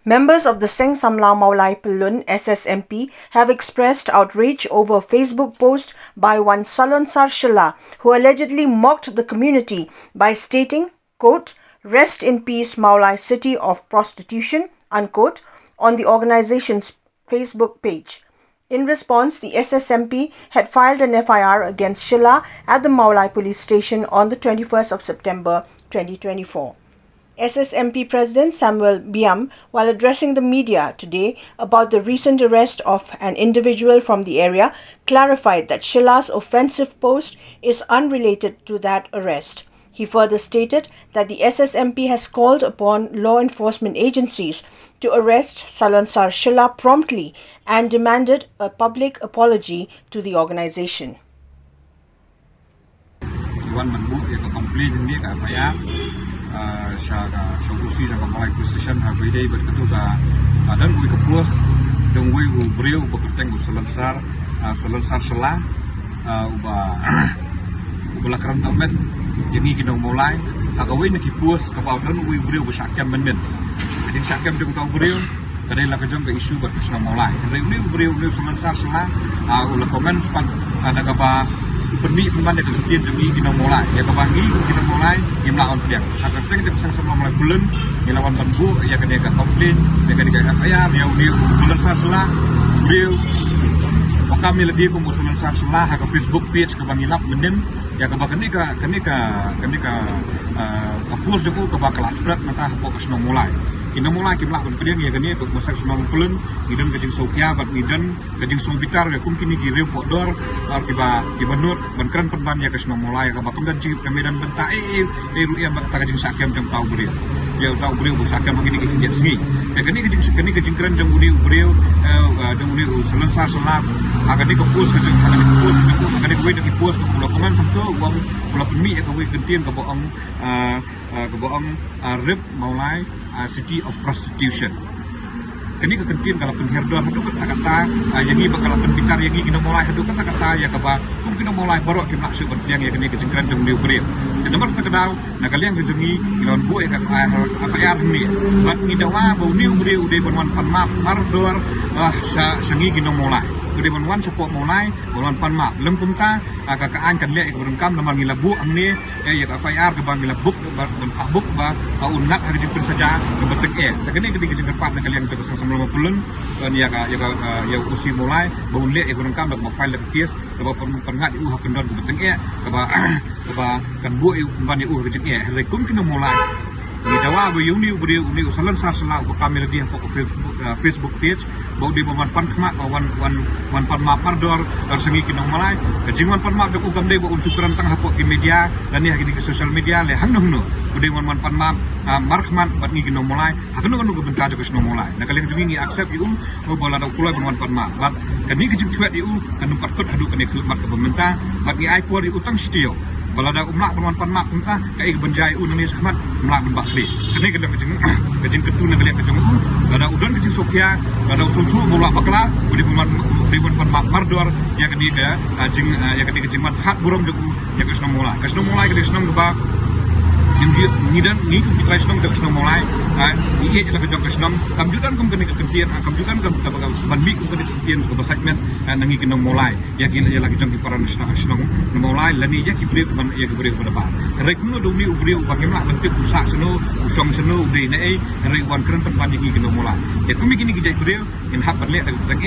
Members of the Seng Samla Maulai Pelun SSMP have expressed outrage over a Facebook post by one Salonsar Shala, who allegedly mocked the community by stating, quote, "Rest in peace Maulai City of Prostitution," unquote, on the organization's Facebook page. In response, the SSMP had filed an FIR against Shala at the Maulai police station on the 21st of September 2024. SSMP President Samuel Biam, while addressing the media today about the recent arrest of an individual from the area, clarified that Shala's offensive post is unrelated to that arrest. He further stated that the SSMP has called upon law enforcement agencies to arrest Salonsar Shala promptly and demanded a public apology to the organization. Solusi jangka mulai position everyday berketuga dan gue kepus dan gue beriu bekerteng gue selensar Shala ubah kerana men jadi kita mulai agak gue nak kepus kapal dan gue beriu bersyakiam men jadi syakiam jeng tahu beriu kadai lah kejong ke isu berkesna mulai kadai gue beriu selensar Shala ulah komen sepan ada kapa permi pemandai kemudian demi kita mulai ya kebangi kita mulai yang melawan pihak agar kita bisa sama mulai bulan yang lawan bantu ya kena ke komplain ya kena FIR ya udah selesai Shala beliau kami lebih ke selesai Shala ke Facebook page ke bangilap mendem ya ke kena ke kapus juga ke kelas berat mata fokus mulai kita mulai kita lakukan kerja ya kena untuk masa semua bulan kita kerja Sofia bat kita kerja Sompitar ya mungkin ini kiri podor kita nur berkeran perban ya kesma mulai ke bakam dan cip kami dan bentak yang bakal kerja sakiam jam tahu beliau ya tahu beliau sakiam begini kerja sini ya kena kerja keren jam beliau selesai Shala agar di kapus agar di gue di kapus ke pulau Keman satu uang pulau Pemi ya gue gantian ke bohong rib Maulai City of Prostitution. Kini kekentin kalau penherdor itu kata yang ini bakal penpitar yang ini kita mulai itu kata ya kaba mungkin mulai baru kita maksud bertiang ya kini kecengkeran jeng beliau beriau. Jadi nomor terkenal nak kalian kejengi lawan buat ya FIR ni. Bat ni dawa bau ni beriau udah berwan panmap mardor sangi kita mulai. Udah berwan support mulai berwan panmap lempung ta kakaan kan lihat berengkam nama ngilabu amni ya FIR ke bang ngilabuk dan pakbuk ba unat hari jemput saja ke betek Tapi ni ketika jengkepat nak kalian terus sama pulun dan ya usi mulai bangun lihat ikut rengkam dan file lagi kes kalau pernah di hak kendor beteng kan bu ban di kejeng rekum kena mulai ni dawa bu uni usalan Shala kami lebih Facebook page bau di bawan pan wan pan mapardor sengi kena mulai kejeng wan pan map ugam dei bu unsukuran tang hapok di media dan ni di sosial media le hang no udah wan pan map markman bat ni kena mulai hakno ke bentar ke kena mulai nak kalian jengi accept iu bola dak pulai wan pan map bat kan ni kejeng tuat iu kan tempat kod hadu kan ikut mat ke pemerintah bat ni iPod iu utang setio kalau ada umlak berwan pan mak entah kai benjai nani sahmat umlak ben bakli kene kena kejeng ketu nak kalian kejeng ada udon kejeng Sofia ada usultu umlak bakla budi berwan pan mak mardor ya kene ya kejeng mat hak buram ya kesna mulai kesna ba ni kita senang dak senang mulai ini kita kerja senang kamjutan kena kekentian kamjutan banmi kena kekentian ke segmen nangi kena mulai ya kira lagi jang para senang mulai lani ya kibri pada pak rekno dumi ubri bagaimana bentuk usak usong seno udah ini wan keren tempat ini kena mulai ya kami kini kita ibri in hak berlek dak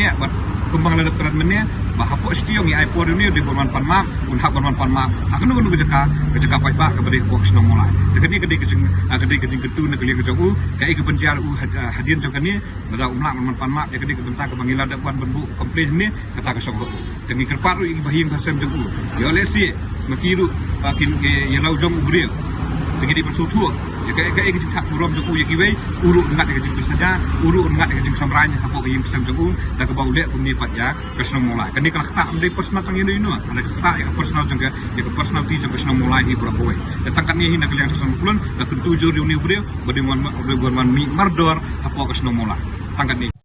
kembang ladap keran mennya bahapok setiong ni iPod ini di berman pan mak hak berman pan mak akan nunggu kejaka pai pak kepada box senang mulai kini kejeng ketu nak kalian kejeng kai kebencian hadian jang kini ada umlak berman pan mak ya kini kebentar ke bangila dapat bentuk komplain ni kata ke songko kini kerparu ing bahing bahasam jeng ya lesi makiru makin ya lau jong ubriu begini bersuatu ya kai hak buram jeng ya kiwei urut ngat kejeng saja urut ngat kejeng samranya apa yang kesem jeng dah ke bau lek pemni pat ya kesem mulai kini kalau tak mendai personal tang ini ada tak ya personal jeng ya ke personal ti jeng kesem mulai ni berapa we datangkan ni nak kalian sesama pulun nak tujuh reuni beliau bagaimana mi mardor apa kesem mulai tangkat ni